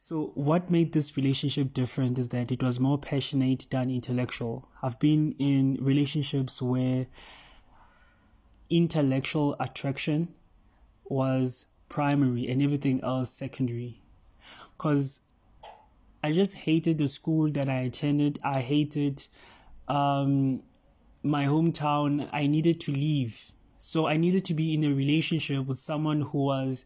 So what made this relationship different is that it was more passionate than intellectual. I've been in relationships where intellectual attraction was primary and everything else secondary. Because I just hated the school that I attended. I hated my hometown. I needed to leave. So I needed to be in a relationship with someone who was,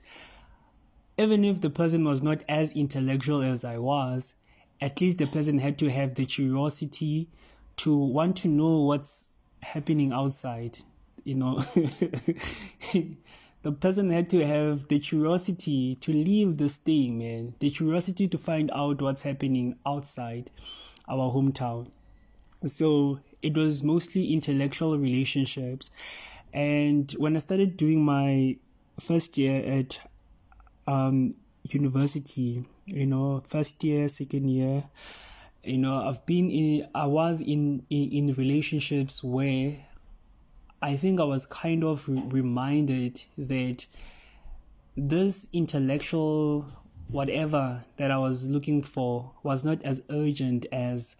even if the person was not as intellectual as I was, at least the person had to have the curiosity to want to know what's happening outside, you know. The person had to have the curiosity to leave this thing, man. The curiosity to find out what's happening outside our hometown. So it was mostly intellectual relationships. And when I started doing my first year at university, first year, second year, I was in relationships where I think I was kind of reminded that this intellectual whatever that I was looking for was not as urgent as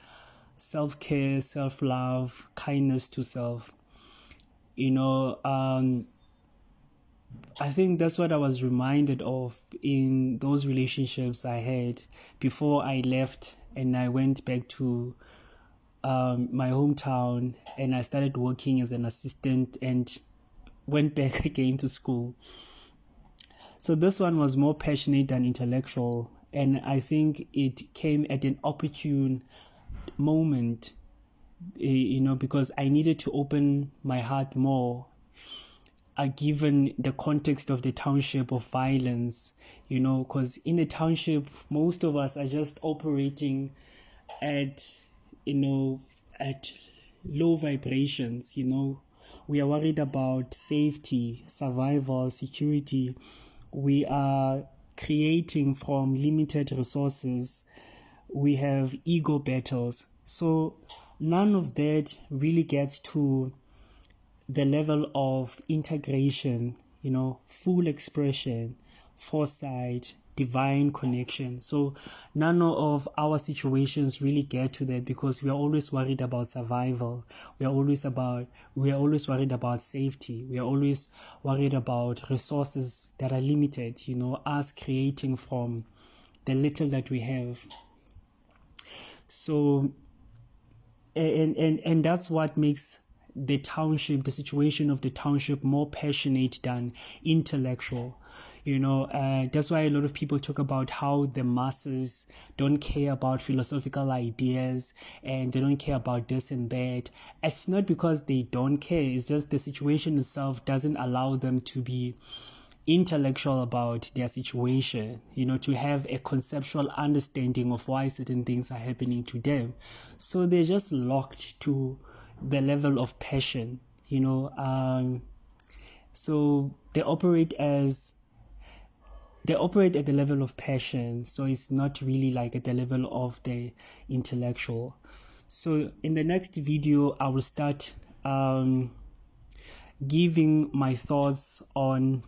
self-care, self-love, kindness to self. I think that's what I was reminded of in those relationships I had before I left and I went back to my hometown and I started working as an assistant and went back again to school. So this one was more passionate than intellectual, and I think it came at an opportune moment, because I needed to open my heart more, given the context of the township of violence, because in the township, most of us are just operating at low vibrations. We are worried about safety, survival, security. We are creating from limited resources. We have ego battles. So none of that really gets to the level of integration, full expression, foresight, divine connection. So none of our situations really get to that because we are always worried about survival. We are always worried about safety. We are always worried about resources that are limited, us creating from the little that we have. So and that's what makes the situation of the township more passionate than intellectual. That's why a lot of people talk about how the masses don't care about philosophical ideas and they don't care about this and that. It's not because they don't care, it's just the situation itself doesn't allow them to be intellectual about their situation, to have a conceptual understanding of why certain things are happening to them. So they're just locked to the level of passion, so they operate at the level of passion. So it's not really like at the level of the intellectual. So in the next video, I will start giving my thoughts on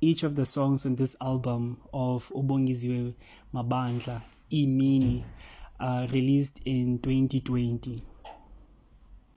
each of the songs in this album of Bongeziwe Mabandla, iimini, released in 2020.